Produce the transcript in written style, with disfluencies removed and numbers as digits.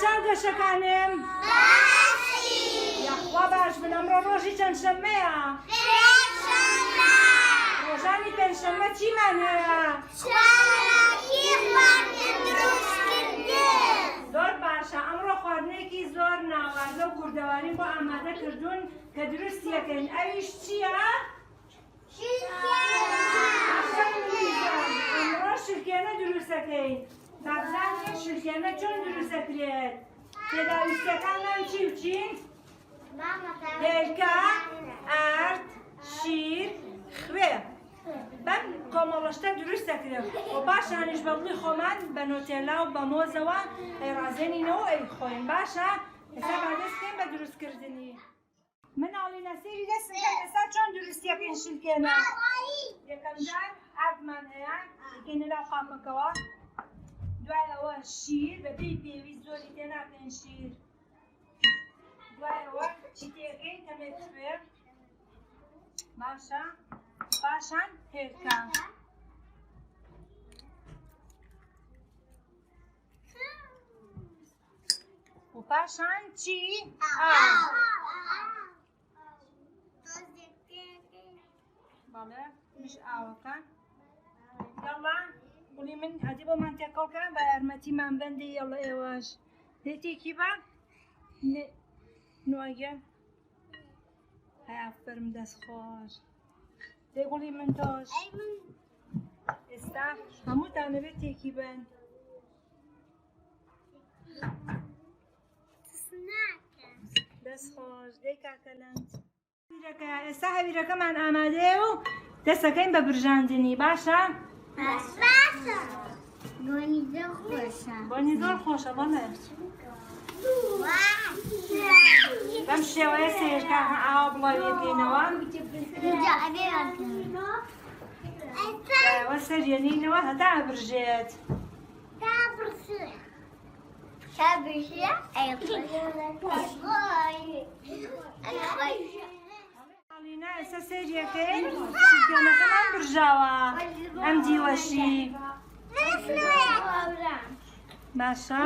چاو دەشەکانم؟ باشی. یاخوا باش بن ئەمڕۆ ڕۆژی چەند شەممەیە؟ پێنجشەممە. ڕۆژانی پێنجشەممە چیمان هەیە؟ چوارەکی خواردنە دروستکردن. زۆر باشە ئەمڕۆ خواردنێکی زۆر ناوار لەو گوردەواریم بۆ ئامادە کردوون کە دروستیەکەین ئەویش چییە؟ ئەمڕۆ شلکێنە دروستەکەین با بزانین شلکێنە چۆن دروستەکرێت پێداویستیەکانمان چی و چین؟ هێلکە، ئارد، شیر، خوێ بەم کۆمەڵەشتە دروستەکرێت و پاشانیش بە دڵی خۆمان بە نۆتێلا و بە مۆزەوە ڕازێنینەوە ئەیخۆین باشە؟ ئێستا با دەست بکەین بە دروستکردنی مناڵینە سێری دەستم کە ئێستا چۆن دروستیەکەین شلکێنە یەکەم جار ئاردمان هەیە دەکەینە ناو قاپەکەوە دوای ئەوە شیر بەپێی پێویست زۆری تێ ناکەین شیر دوای ئەوە چی تێگەین تەمێت خوێ باشە پاشان هێلکە و پاشان چی؟ بەڵێ میش ئاوەکە یاڵا گوڵی من هەدی بۆمان تێکەڵکە بە یارمەتیمان بەندی یاڵە ئێوەش دێتێکی بە نوۆگە هەیافرم دەست خۆش دێ گوڵی من تۆش ئێستا هەمووتانە بێت تێکی بن دەست خۆش دەی کاکەلەند ئێستا هەویرەکەمان ئامادەیە و دەستەکەین بە برژاندنی باشە؟ باشە. بۆنی زۆر خۆشە. بۆنی زۆر خۆشە بەڵێ بەم شێوەیە سێرکە ئاوا بڵاویەکەینەوە ئەوە سەرێنینەوە هەتا ئەبرژێت ئەڵینا ئێستا سەریەکەین شلکێنەکەمان برژاوە ئەم دیوەشی باشە؟